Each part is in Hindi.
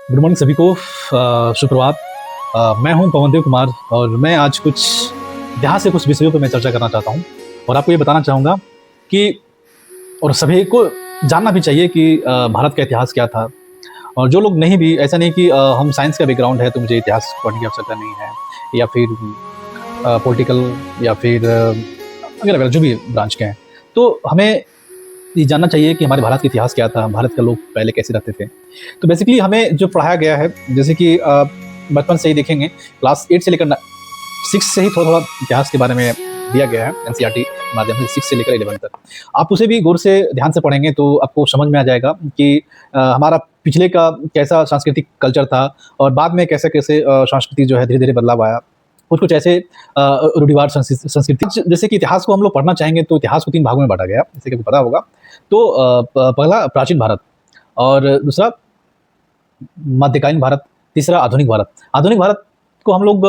गुड मॉर्निंग सभी को। सुप्रभात। मैं हूं पवनदेव कुमार और मैं आज कुछ इतिहास से कुछ विषयों पर मैं चर्चा करना चाहता हूं और आपको ये बताना चाहूँगा कि और सभी को जानना भी चाहिए कि भारत का इतिहास क्या था। और जो लोग नहीं भी, ऐसा नहीं कि हम साइंस का बैकग्राउंड है तो मुझे इतिहास पढ़ने की आवश्यकता नहीं है, या फिर पॉलिटिकल, या फिर वगैरह वगैरह जो भी ब्रांच के हैं, तो हमें ये जानना चाहिए कि हमारे भारत का इतिहास क्या था, भारत के लोग पहले कैसे रहते थे। तो बेसिकली हमें जो पढ़ाया गया है, जैसे कि बचपन से ही देखेंगे, क्लास 8 से लेकर 6 से ही थोड़ा-थोड़ा इतिहास के बारे में दिया गया है, एनसीईआरटी के माध्यम से 6 से लेकर 11 तक। आप उसे भी गौर से ध्यान से पढ़ेंगे तो आपको समझ में आ जाएगा कि हमारा पिछले का कैसा सांस्कृतिक कल्चर था और बाद में कैसे-कैसे संस्कृति जो है धीरे-धीरे बदलाव आया। कुछ-कुछ ऐसे रूढ़िवाद संस्कृति, जैसे कि इतिहास को हम लोग पढ़ना चाहेंगे तो इतिहास को 3 भागों में बाँटा गया, जैसे कि आपको पता होगा। तो पहला प्राचीन भारत, और दूसरा मध्यकालीन भारत, तीसरा आधुनिक भारत। आधुनिक भारत को हम लोग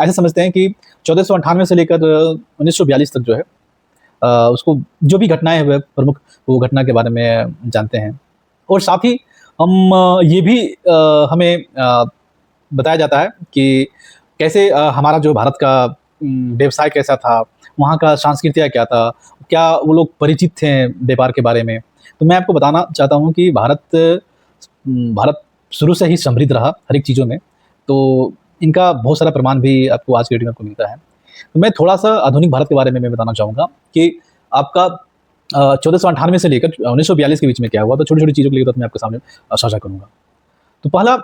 ऐसे समझते हैं कि 1498 से लेकर 1942 तक जो है, उसको जो भी घटनाएँ हुए प्रमुख, वो घटना के बारे में जानते हैं। और साथ ही हम ये भी हमें बताया जाता है कि कैसे हमारा जो भारत का व्यवसाय कैसा था, वहाँ का संस्कृतियाँ क्या था, क्या वो लोग परिचित थे व्यापार के बारे में। तो मैं आपको बताना चाहता हूँ कि भारत शुरू से ही समृद्ध रहा हर एक चीज़ों में, तो इनका बहुत सारा प्रमाण भी आपको आज की डेट में आपको मिलता है। तो मैं थोड़ा-सा आधुनिक भारत के बारे में मैं बताना चाहूँगा कि आपका 1498 से लेकर 1942 के बीच में क्या हुआ, तो छोटी-छोटी चीज़ों के लिए तो मैं आपके सामने साझा करूँगा। तो पहला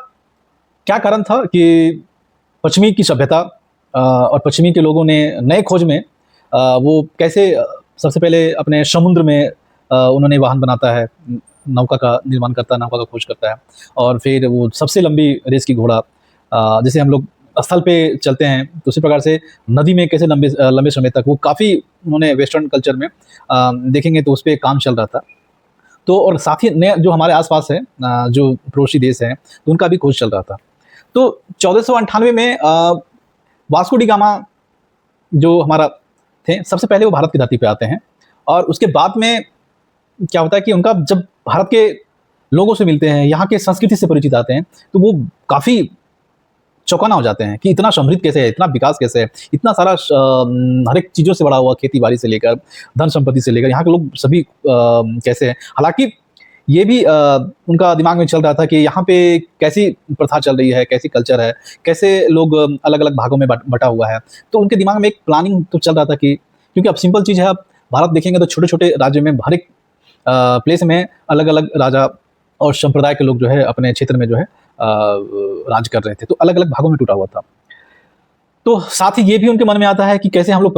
क्या कारण था कि पश्चिमी की सभ्यता और पश्चिमी के लोगों ने नए खोज में वो कैसे सबसे पहले अपने समुद्र में उन्होंने वाहन बनाता है, नौका का निर्माण करता है, नौका का खोज करता है, और फिर वो सबसे लंबी रेस की घोड़ा, जैसे हम लोग स्थल पे चलते हैं तो उसी प्रकार से नदी में कैसे लंबे समय तक, वो काफ़ी उन्होंने वेस्टर्न कल्चर में देखेंगे तो उस पे काम चल रहा था। तो और साथ ही नए जो हमारे आस-पास है, जो पड़ोसी देश हैं, तो उनका भी खोज चल रहा था। तो 1498 में वास्को डी गामा जो हमारा थे, सबसे पहले वो भारत की धरती पे आते हैं, और उसके बाद में क्या होता है कि उनका जब भारत के लोगों से मिलते हैं, यहाँ के संस्कृति से परिचित आते हैं, तो वो काफ़ी चौंकाना हो जाते हैं कि इतना समृद्ध कैसे है, इतना विकास कैसे है, इतना सारा हर एक चीज़ों से बड़ा हुआ, खेती-बाड़ी से लेकर, धन-संपत्ति से लेकर, यहाँ के लोग सभी कैसे हैं। हालाँकि ये भी उनका दिमाग में चल रहा था कि यहाँ पे कैसी प्रथा चल रही है, कैसी कल्चर है, कैसे लोग अलग-अलग भागों में बँटा हुआ है। तो उनके दिमाग में एक प्लानिंग तो चल रहा था कि, क्योंकि अब सिंपल चीज़ है, आप भारत देखेंगे तो छोटे-छोटे राज्य में हर एक प्लेस में अलग-अलग राजा और संप्रदाय के लोग जो है अपने क्षेत्र में जो है राज कर रहे थे, तो अलग-अलग भागों में टूटा हुआ था। तो साथ ही ये भी उनके मन में आता है कि कैसे हम लोग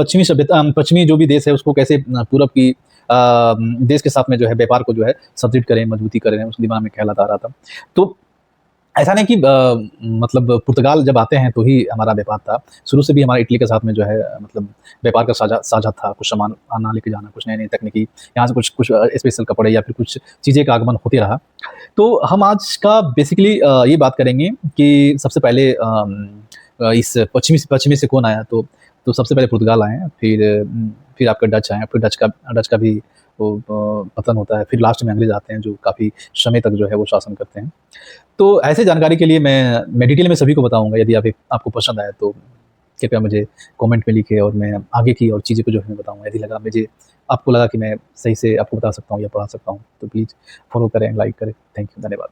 पश्चिमी जो भी देश है उसको कैसे पूरब की देश के साथ में जो है व्यापार को जो है सुदृढ़ करें, मजबूती करें, उसके दिमाग में ख़्यालात आ रहा था। तो ऐसा नहीं कि मतलब पुर्तगाल जब आते हैं तो ही हमारा व्यापार था। शुरू से भी हमारा इटली के साथ में जो है मतलब व्यापार का साझा साझा था, कुछ सामान आना लेके जाना, कुछ नई-नई तकनीकी, यहाँ से कुछ कुछ स्पेशल कपड़े या फिर कुछ चीज़ें का आगमन होते रहा। तो हम आज का बेसिकली ये बात करेंगे कि सबसे पहले इस पश्चिमी से कौन आया, तो सबसे पहले पुर्तगाल आए हैं, फिर आपका डच आए, फिर डच का भी वो पतन होता है, फिर लास्ट में अंग्रेज़ आते हैं जो काफ़ी समय तक जो है वो शासन करते हैं। तो ऐसे जानकारी के लिए मैं डिटेल में सभी को बताऊँगा, यदि आपको पसंद आए तो कृपया मुझे कमेंट में लिखिए और मैं आगे की और चीज़ें को जो है मैं बताऊँगा। यदि आपको लगा कि मैं सही से आपको बता सकता हूँ या पढ़ा सकता हूँ, तो प्लीज़ फ़ॉलो करें, लाइक करें। थैंक यू, धन्यवाद।